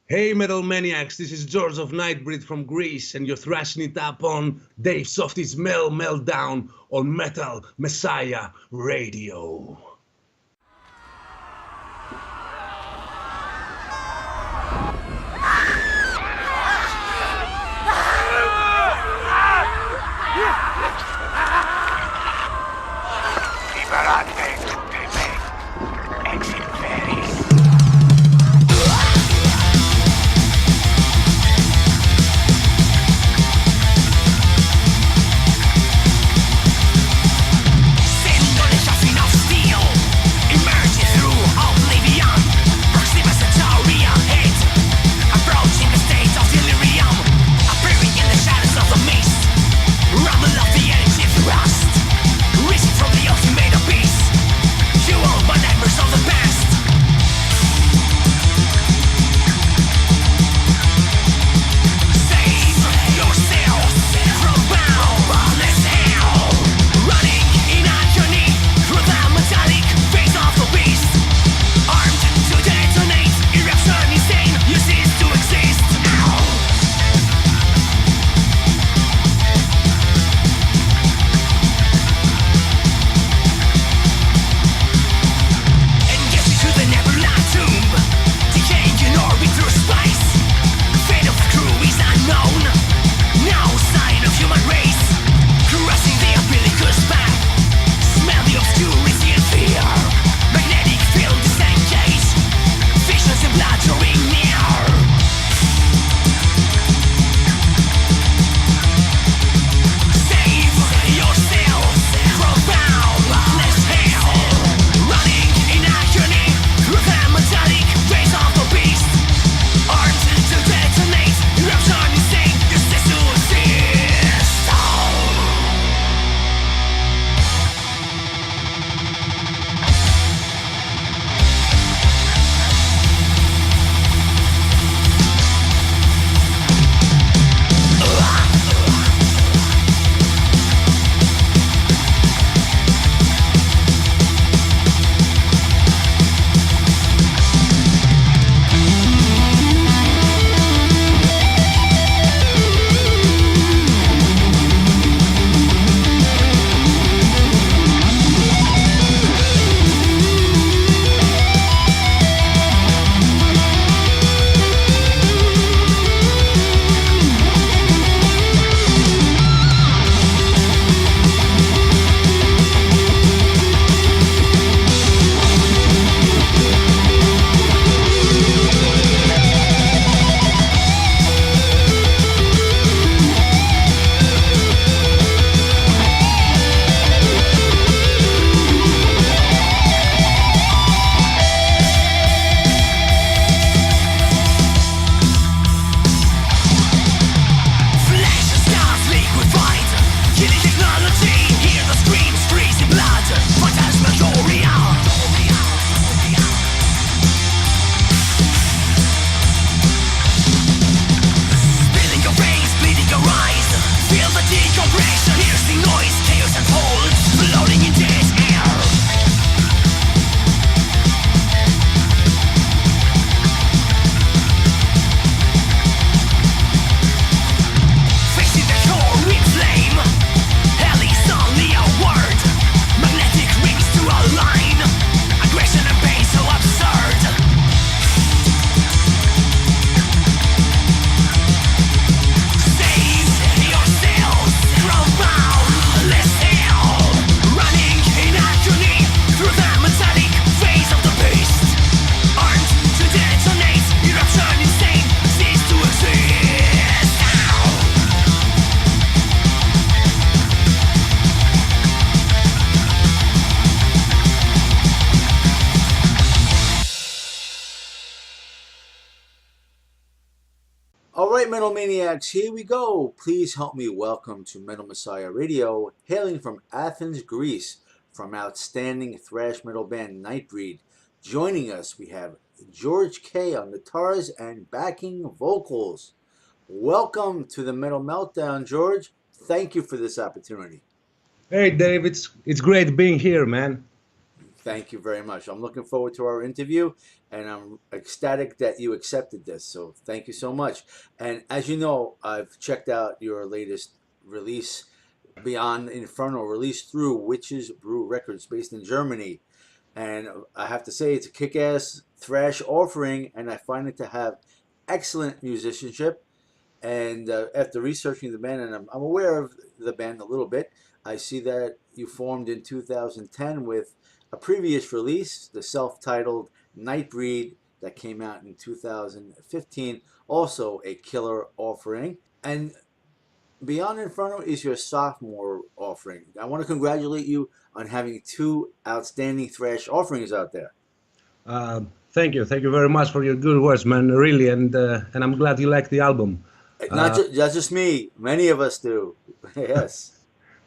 Hey Metal Maniacs, this is George of Nightbreed from Greece, and you're thrashing it up on Dave Softees Metal Meltdown on Metal Messiah Radio. Alright, Metal Maniacs, here we go. Please help me welcome to Metal Messiah Radio, hailing from Athens, Greece, from outstanding thrash metal band Nightbreed. Joining us, we have George K. on guitars and backing vocals. Welcome to the Metal Meltdown, George. Thank you for this opportunity. Hey Dave, it's great being here, man. Thank you very much. I'm looking forward to our interview, and I'm ecstatic that you accepted this. So thank you so much. And as you know, I've checked out your latest release, Beyond Inferno, released through Witches Brew Records, based in Germany. And I have to say, it's a kick-ass thrash offering, and I find it to have excellent musicianship. And after researching the band, and I'm aware of the band a little bit, I see that you formed in 2010 with a previous release, the self-titled Nightbreed, that came out in 2015, also a killer offering. And Beyond Inferno is your sophomore offering. I want to congratulate you on having two outstanding thrash offerings out there. Thank you very much for your good words, man. Really, and I'm glad you like the album. Not just me. Many of us do. Yes.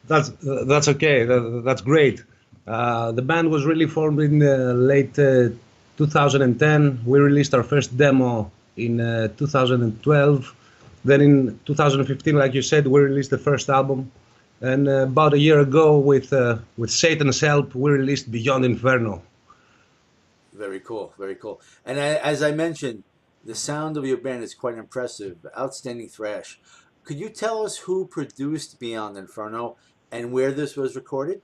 That's okay. That's great. The band was really formed in late 2010. We released our first demo in 2012. Then in 2015, like you said, we released the first album. And about a year ago, with Satan's help, we released Beyond Inferno. Very cool, very cool. And as I mentioned, the sound of your band is quite impressive. Outstanding thrash. Could you tell us who produced Beyond Inferno and where this was recorded?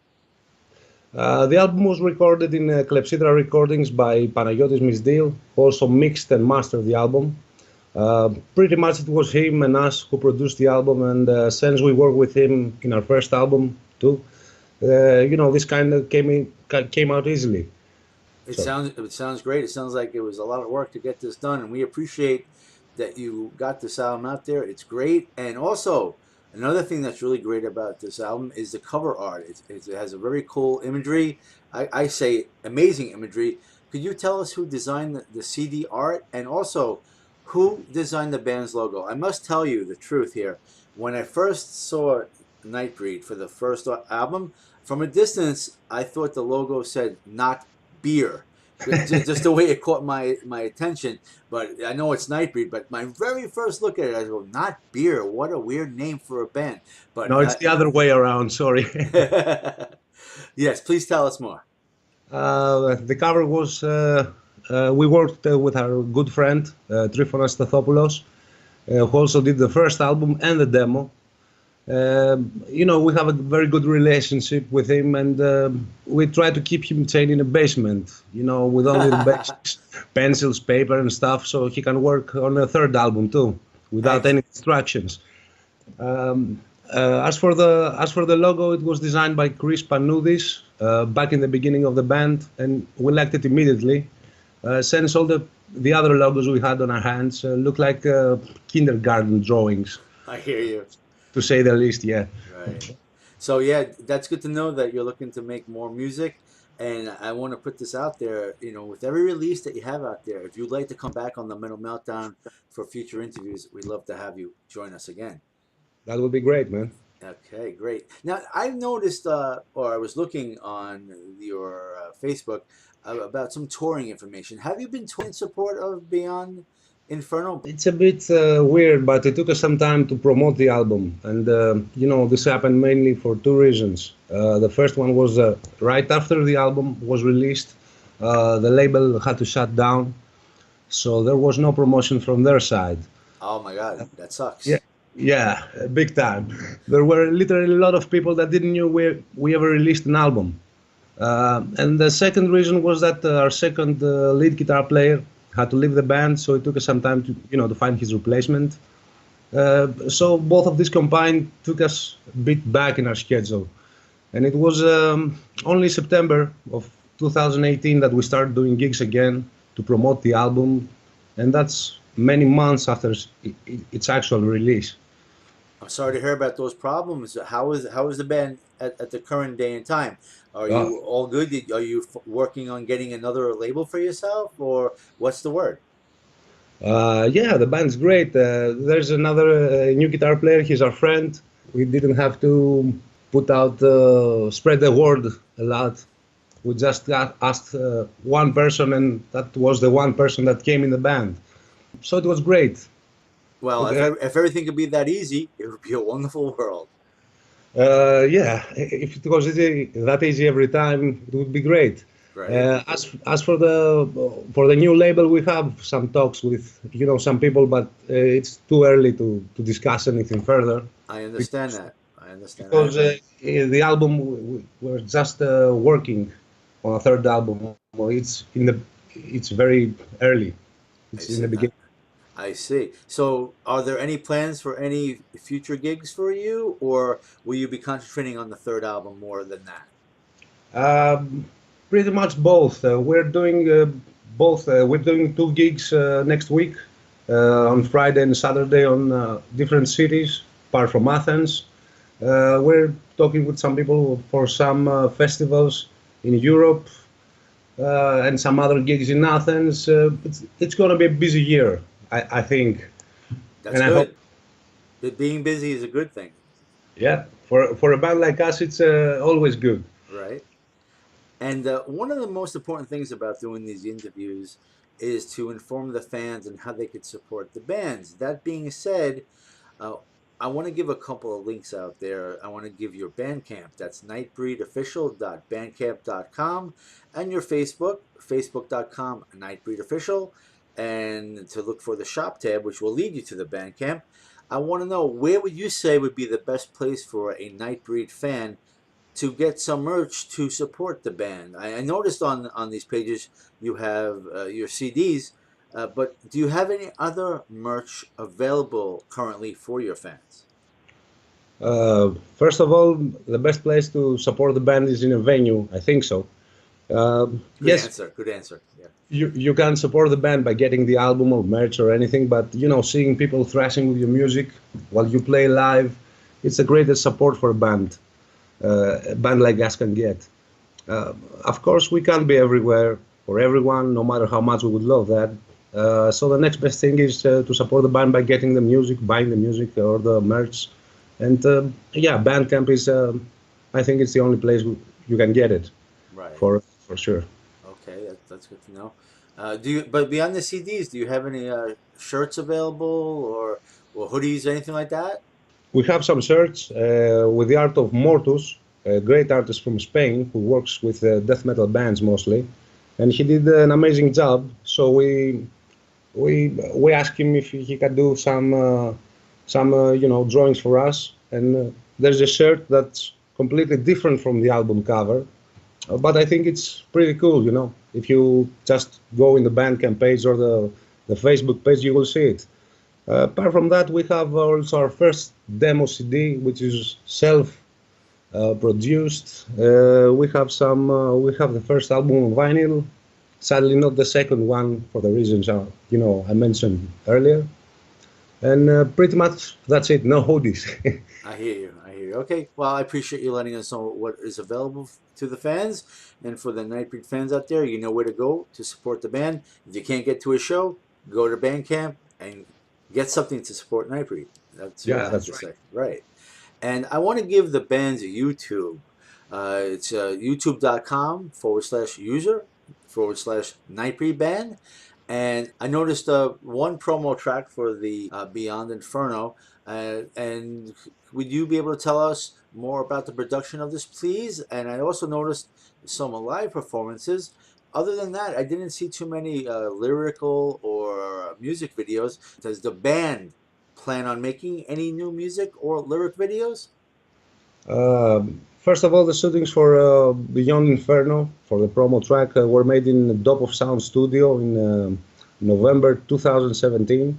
The album was recorded in Clepsydra Recordings by Panoudis, who also mixed and mastered the album. Pretty much it was him and us who produced the album, and since we worked with him in our first album too, this kind of came out easily. It sounds great. It sounds like it was a lot of work to get this done, and we appreciate that you got this album out there. It's great. And also, another thing that's really great about this album is the cover art. It has a very cool imagery. I say amazing imagery. Could you tell us who designed the CD art, and also who designed the band's logo? I must tell you the truth here. When I first saw Nightbreed for the first album, from a distance, I thought the logo said "not beer." Just the way it caught my attention. But I know it's Nightbreed, but my very first look at it, I go, "Not beer." What a weird name for a band. But no, it's the other way around. Sorry. Yes, please tell us more. The cover was we worked with our good friend Trifonas Stathopoulos, who also did the first album and the demo. We have a very good relationship with him, and we try to keep him chained in a basement, with only the basics, pencils, paper, and stuff, so he can work on a third album too, without any distractions. As for the logo, it was designed by Chris Panoudis back in the beginning of the band, and we liked it immediately. Since all the other logos we had on our hands look like kindergarten drawings. I hear you. To say the least, yeah. Right. So yeah, that's good to know that you're looking to make more music, and I want to put this out there. With every release that you have out there, if you'd like to come back on the Metal Meltdown for future interviews, we'd love to have you join us again. That would be great, man. Okay, great. Now I've noticed, or I was looking on your Facebook about some touring information. Have you been touring in support of Beyond Inferno? It's a bit weird, but it took us some time to promote the album, and this happened mainly for two reasons. The first one was right after the album was released, the label had to shut down, so there was no promotion from their side. Oh my God, that sucks. Yeah, big time. There were literally a lot of people that didn't know we ever released an album. And the second reason was that our second lead guitar player had to leave the band, so it took us some time to find his replacement. So both of these combined took us a bit back in our schedule. And it was only September of 2018 that we started doing gigs again to promote the album, and that's many months after its actual release. I'm sorry to hear about those problems. How is the band at the current day and time? Are you all good? Are you working on getting another label for yourself, or what's the word? Yeah, the band's great. There's another new guitar player. He's our friend. We didn't have to put out, spread the word a lot. We just asked one person, and that was the one person that came in the band. So it was great. Well, if everything could be that easy, it would be a wonderful world. Yeah, if it was that easy every time, it would be great. Right. As for the new label, we have some talks with some people, but it's too early to discuss anything further I understand that. I understand that. because the album we're just working on a third album. Well, it's very early. I It's in see. the beginning. I see. So, are there any plans for any future gigs for you, or will you be concentrating on the third album more than that? Um, Pretty much both. We're doing both. We're doing two gigs next week on Friday and Saturday on different cities, apart from Athens. We're talking with some people for some festivals in Europe and some other gigs in Athens. It's going to be a busy year, I think, That's and I hope. good. Being busy is a good thing, Yeah, for a band like us, it's always good. right? And one of the most important things about doing these interviews is to inform the fans and how they could support the bands. That being said, uh, I want to give a couple of links out there. I want to give your Bandcamp. That's nightbreedofficial.bandcamp.com, and your Facebook, facebook.com nightbreedofficial, and to look for the shop tab, which will lead you to the Bandcamp. I want to know, where would you say would be the best place for a Nightbreed fan to get some merch to support the band? I noticed on these pages you have your CDs, but do you have any other merch available currently for your fans? First of all, the best place to support the band is in a venue. I think so. Good Yes, answer. Good answer. Yeah. you can support the band by getting the album or merch or anything, but seeing people thrashing with your music while you play live, it's the greatest support for a band like us can get. Of course, we can't be everywhere for everyone, no matter how much we would love that. So the next best thing is to support the band by getting the music, buying the music or the merch. And yeah, Bandcamp is, I think it's the only place you can get it Right. for sure. Okay, that's good to know. But beyond the CDs, do you have any shirts available or hoodies, anything like that? We have some shirts with the art of Mortus, a great artist from Spain who works with death metal bands mostly, and he did an amazing job. So we asked him if he could do some drawings for us, and there's a shirt that's completely different from the album cover, but I think it's pretty cool. If you just go in the Bandcamp page or the Facebook page, you will see it. Apart from that, we have also our first demo CD, which is self-produced. We have the first album on vinyl. Sadly, not the second one for the reasons I mentioned earlier. And pretty much that's it. No hoodies. I hear you. I hear you. Okay. Well, I appreciate you letting us know what is available to the fans, and for the Nightbreed fans out there, you know where to go to support the band. If you can't get to a show, go to Bandcamp and get something to support Nightbreed. That's what Yeah, I have that's to right. say. Right. And I want to give the band's a YouTube. It's youtube.com/user/Nightbreed band. And I noticed one promo track for the Beyond Inferno. And would you be able to tell us more about the production of this, please? And I also noticed some live performances. Other than that, I didn't see too many lyrical or music videos. Does the band plan on making any new music or lyric videos? First of all, the shootings for Beyond Inferno for the promo track were made in the Dope of Sound studio in November 2017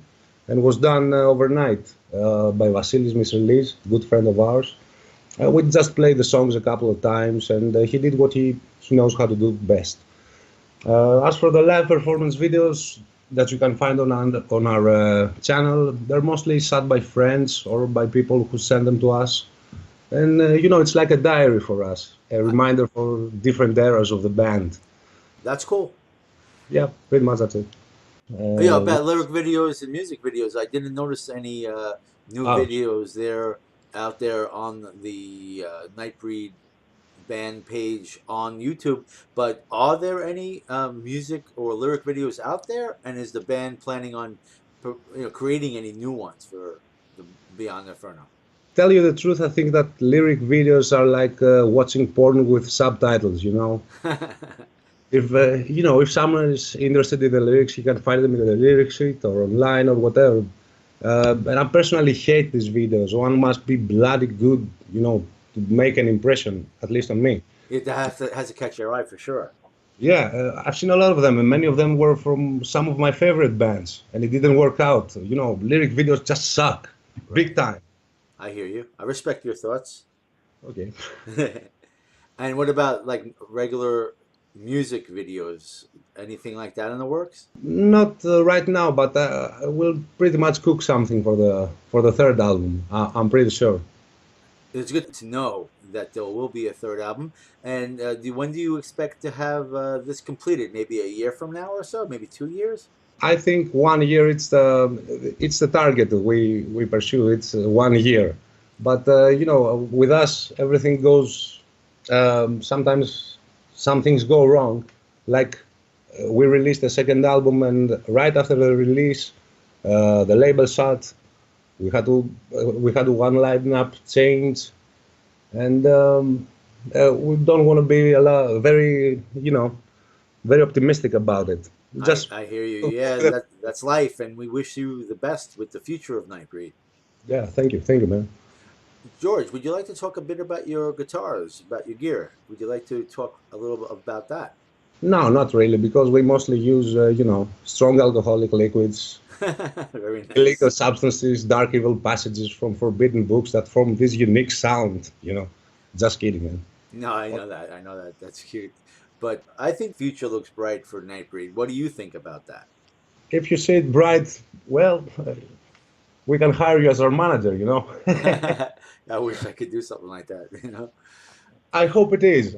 and was done overnight by Vasilis Misrelis, good friend of ours. We just played the songs a couple of times, and he did what he knows how to do best. As for the live performance videos that you can find on our channel, they're mostly shot by friends or by people who send them to us. And, it's like a diary for us, a reminder for different eras of the band. That's cool. Yeah, pretty much that's it. Yeah, about lyric videos and music videos. I didn't notice any new Oh, videos there out there on the Nightbreed band page on YouTube. But are there any music or lyric videos out there? And is the band planning on creating any new ones for the Beyond Inferno? tell you the truth, I think that lyric videos are like watching porn with subtitles. If if someone is interested in the lyrics, you can find them in the lyric sheet or online or whatever. And I personally hate these videos. One must be bloody good, to make an impression, at least on me. It has to catch your eye for sure. Yeah, I've seen a lot of them, and many of them were from some of my favorite bands, and it didn't work out. Lyric videos just suck, big time. I hear you. I respect your thoughts. Okay. And what about like regular music videos? Anything like that in the works? Not right now, but I will pretty much cook something for the third album. I'm pretty sure. It's good to know that there will be a third album. And when do you expect to have this completed? Maybe a year from now or so? Maybe 2 years? I think 1 year it's the target we pursue. It's 1 year, but with us everything goes. Sometimes some things go wrong, like we released the second album, and right after the release, the label shut. We had one lineup change, and we don't want to be very optimistic about it. I hear you. Yeah, that's life, and we wish you the best with the future of Nightbreed. Yeah, thank you, man. George, would you like to talk a bit about your guitars, about your gear? Would you like to talk a little bit about that? No, not really, because we mostly use, strong alcoholic liquids, Very nice. illegal substances, dark evil passages from forbidden books that form this unique sound. Just kidding, man. No, I know that. I know that. That's cute. But I think future looks bright for Nightbreed. What do you think about that? If you say it bright, well, we can hire you as our manager. I wish I could do something like that. I hope it is.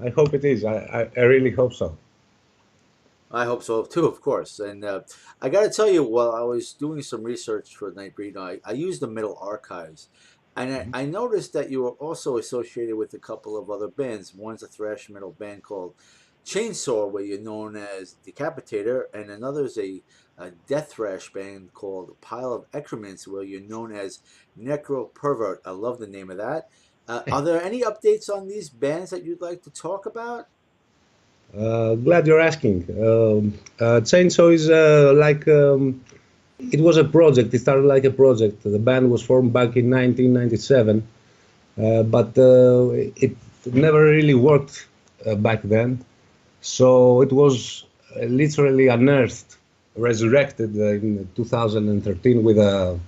I really hope so. I hope so too, of course. And I got to tell you, while I was doing some research for Nightbreed, I used the Metal Archives, and I noticed that you were also associated with a couple of other bands. One's a thrash metal band called Chainsaw, where you're known as Decapitator, and another's a death thrash band called Pile of Excrements, where you're known as Necro Pervert. I love the name of that. Are there any updates on these bands that you'd like to talk about? Glad you're asking. Chainsaw is it was a project. It started like a project. The band was formed back in 1997, but it never really worked back then. So it was literally unearthed, resurrected in 2013 with a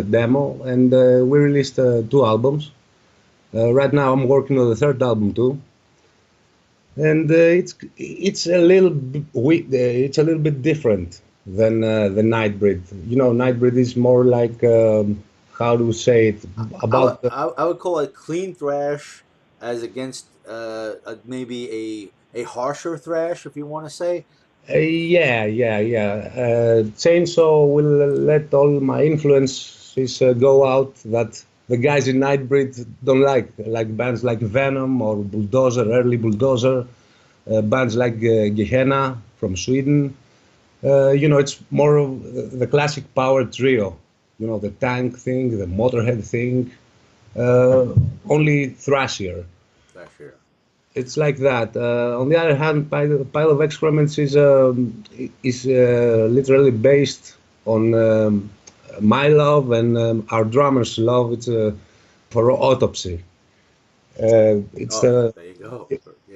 demo, and we released 2 albums. Right now, I'm working on the third album too. And it's a little bit different than the Nightbreed. Nightbreed is more like how do we say it about. I would call it clean thrash, as against maybe a harsher thrash, if you want to say. Yeah. Chainsaw will let all my influences go out that the guys in Nightbreed don't like bands like Venom or Bulldozer, early Bulldozer, bands like Gehenna from Sweden. It's more of the classic power trio, the Tank thing, the Motorhead thing, only thrashier. Thrashier. It's like that. On the other hand, Pile of Excrements is literally based on my love and our drummer's love. It's for Autopsy. There you go.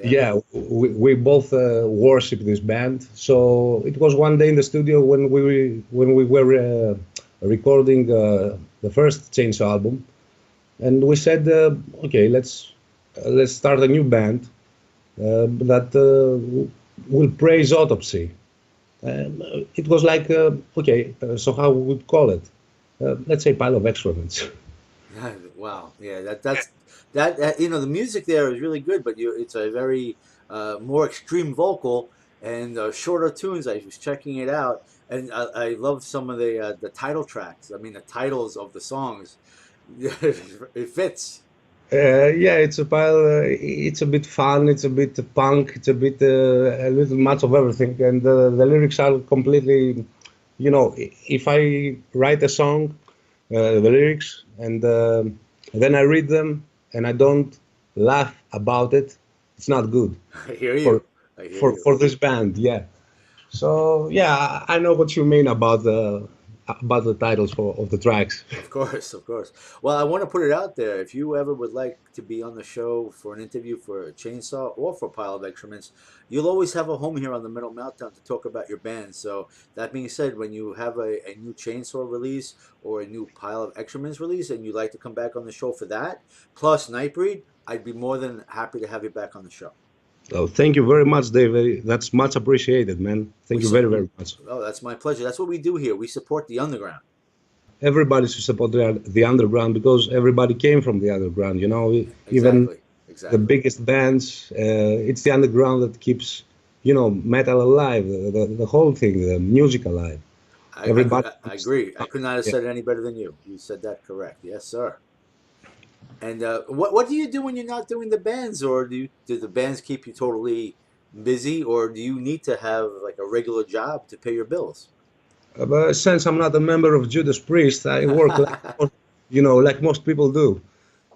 Yeah, we both worship this band. So it was one day in the studio when we were recording the first Chainsaw album, and we said, okay, let's start a new band that will praise Autopsy. It was like, so how we would call it? Let's say Pile of Excrements. Wow, yeah, that's the music there is really good, but it's a very more extreme vocal and shorter tunes. I was checking it out, and I love some of the title tracks. I mean, the titles of the songs. It fits. Yeah, it's a pile. It's a bit fun. It's a bit punk. It's a bit a little much of everything, and the lyrics are completely. If I write a song, the lyrics, and then I read them, and I don't laugh about it, it's not good. I hear you. I hear you. for this band. Yeah. So yeah, I know what you mean about the titles of the tracks. Of course, of course. Well, I want to put it out there. If you ever would like to be on the show for an interview for Chainsaw or for Pile of Excrements, you'll always have a home here on the Metal Meltdown to talk about your band. So that being said, when you have a new Chainsaw release or a new Pile of Excrements release and you'd like to come back on the show for that, plus Nightbreed, I'd be more than happy to have you back on the show. Oh, thank you very much, Dave. That's much appreciated, man. Thank you very, very much. Oh, that's my pleasure. That's what we do here. We support the underground. Everybody should support the underground because everybody came from the underground. You know, even Exactly. the biggest bands, it's the underground that keeps, metal alive, the whole thing, the music alive. I agree. I could not have said it any better than you. You said that correct. Yes, sir. And what do you do when you're not doing the bands, or do the bands keep you totally busy, or do you need to have like a regular job to pay your bills? But since I'm not a member of Judas Priest, I work like most people do.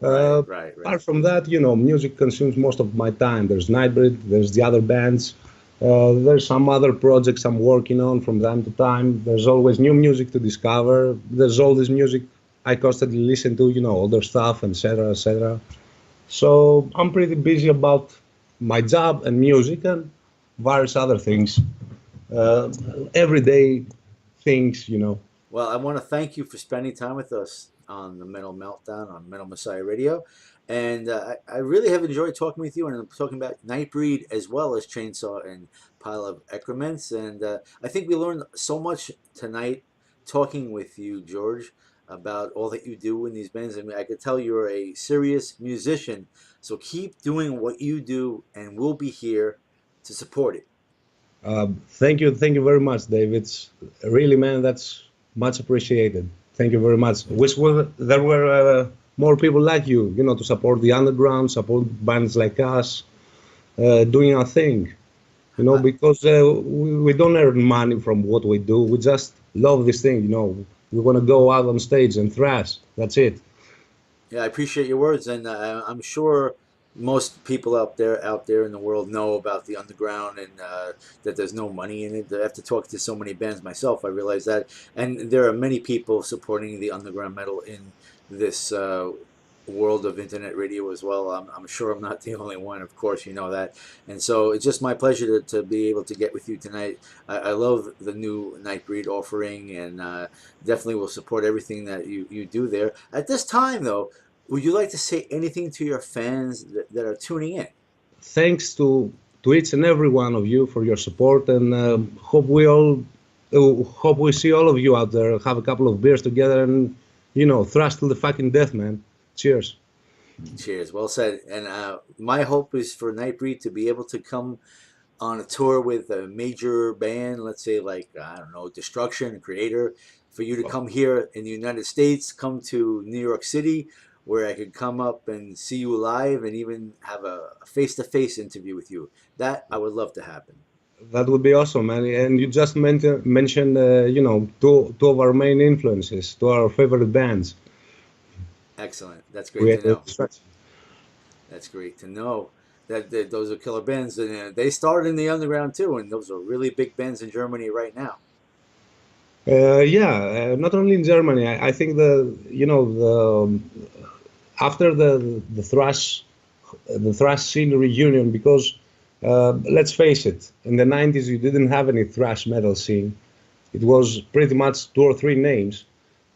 Right. Apart from that, music consumes most of my time. There's Nightbreed, there's the other bands, there's some other projects I'm working on from time to time. There's always new music to discover. There's all this music I constantly listen to, older stuff, etc., etc. So I'm pretty busy about my job and music and various other things, everyday things. Well, I want to thank you for spending time with us on the Metal Meltdown on Metal Messiah Radio. And I really have enjoyed talking with you, and I'm talking about Nightbreed as well as Chainsaw and Pile of Excrements. And I think we learned so much tonight talking with you, George, about all that you do in these bands. I mean, I could tell you're a serious musician. So keep doing what you do, and we'll be here to support it. Thank you very much, Dave. It's really, man, that's much appreciated. Thank you very much. There were more people like you, to support the underground, support bands like us, doing our thing, because we don't earn money from what we do. We just love this thing, We want to go out on stage and thrash. That's it. Yeah, I appreciate your words, and I'm sure most people out there in the world know about the underground, and that there's no money in it. I have to talk to so many bands myself. I realize that, and there are many people supporting the underground metal in this world of internet radio as well. I'm sure I'm not the only one. Of course, you know that, and so it's just my pleasure to be able to get with you tonight. I love the new Nightbreed offering, and definitely will support everything that you do there. At this time, though, would you like to say anything to your fans that are tuning in? Thanks to each and every one of you for your support, and hope we see all of you out there, have a couple of beers together, and thrash till the fucking death, man. Cheers. Cheers. Well said. And my hope is for Nightbreed to be able to come on a tour with a major band, let's say like, I don't know, Destruction, Creator, for you to come here in the United States, come to New York City, where I could come up and see you live and even have a face-to-face interview with you. That I would love to happen. That would be awesome, man. And you just mentioned, two of our main influences, two of our favorite bands. Excellent. That's great to know. That's great to know that those are killer bands, and they started in the underground too, and those are really big bands in Germany right now. Not only in Germany. I think after the thrash scene reunion, because let's face it, in the 90s you didn't have any thrash metal scene. It was pretty much 2 or 3 names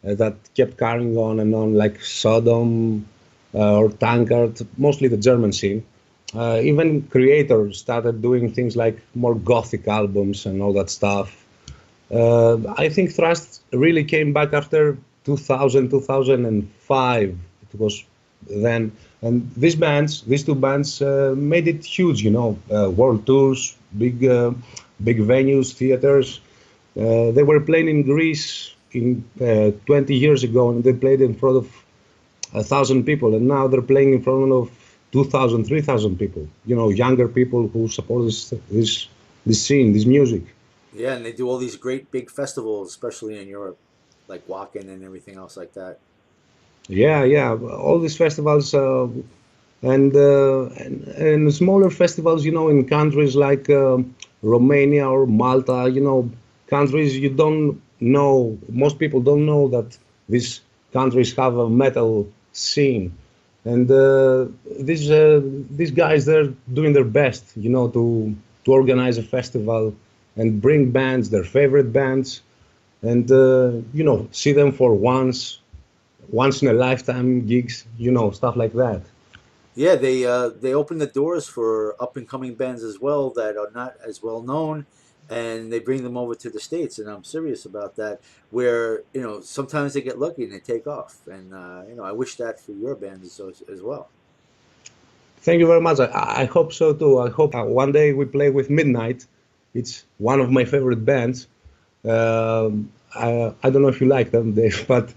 that kept carrying on and on, like Sodom or Tankard, mostly the German scene. Even Creator started doing things like more gothic albums and all that stuff. I think thrash really came back after 2000, 2005. It was then, and these two bands made it huge, world tours, big venues, theaters. They were playing in Greece 20 years ago, and they played in front of 1,000 people, and now they're playing in front of 2,000, 3,000 people. Younger people who support this scene, this music. Yeah, and they do all these great big festivals, especially in Europe, like Wacken and everything else like that. Yeah, all these festivals And smaller festivals, in countries like Romania or Malta, countries you don't know, most people don't know that these countries have a metal scene. And these guys, they're doing their best, to organize a festival and bring bands, their favorite bands, and see them for once in a lifetime gigs, stuff like that. Yeah, they open the doors for up and coming bands as well that are not as well known, and they bring them over to the States. And I'm serious about that. Where sometimes they get lucky and they take off, and I wish that for your band as well. Thank you very much. I hope so too. I hope one day we play with Midnight. It's one of my favorite bands. I don't know if you like them, Dave, but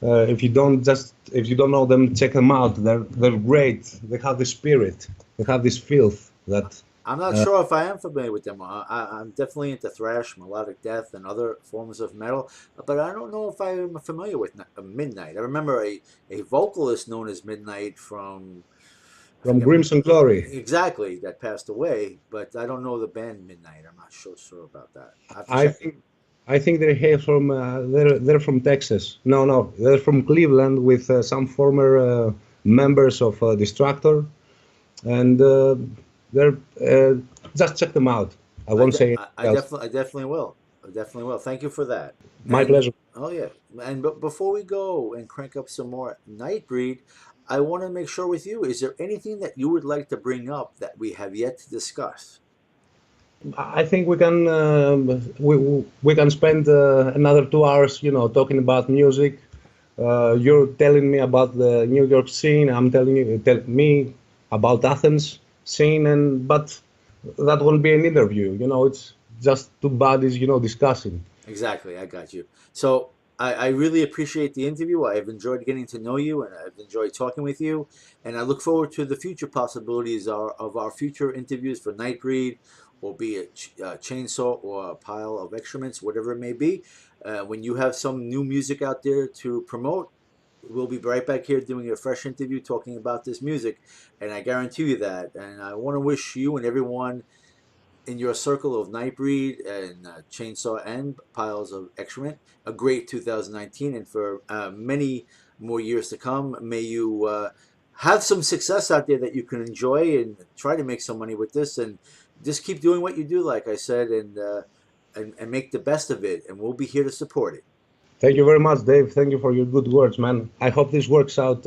if you don't know them, check them out. They're great. They have this spirit. They have this filth that. I'm not sure if I am familiar with them. I'm definitely into thrash, melodic death, and other forms of metal, but I don't know if I'm familiar with Midnight. I remember a vocalist known as Midnight from Crimson Glory. Exactly, that passed away, but I don't know the band Midnight. I'm not sure about that. I have to I check. think I think they're here from they're from Texas. No, they're from Cleveland with some former members of Distractor, and they're just check them out. I won't say anything else. I definitely will. I definitely will. Thank you for that. My And pleasure. oh yeah, and but before we go and crank up some more Nightbreed, I want to make sure with you: is there anything that you would like to bring up that we have yet to discuss? I think we can spend another 2 hours, talking about music. You're telling me about the New York scene. I'm telling you, tell me about Athens scene, and but that won't be an interview. It's just two bodies, discussing. Exactly, I got you. So I really appreciate the interview. I've enjoyed getting to know you, and I've enjoyed talking with you. And I look forward to the future possibilities of our future interviews for Nightbreed, or be it Chainsaw or a pile of excrements, whatever it may be. When you have some new music out there to promote, we'll be right back here doing a fresh interview talking about this music. And I guarantee you that. And I want to wish you and everyone in your circle of Nightbreed and Chainsaw and Piles of Excrement a great 2019, and for many more years to come. May you have some success out there that you can enjoy, and try to make some money with this, and just keep doing what you do, like I said, and make the best of it, and we'll be here to support it. Thank you very much, Dave. Thank you for your good words, man. I hope this works out.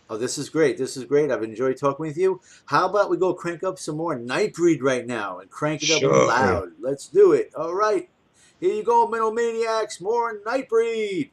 Oh, this is great. This is great. I've enjoyed talking with you. How about we go crank up some more Nightbreed right now and crank it up Sure. loud? Let's do it. All right. Here you go, Metal Maniacs. More Nightbreed.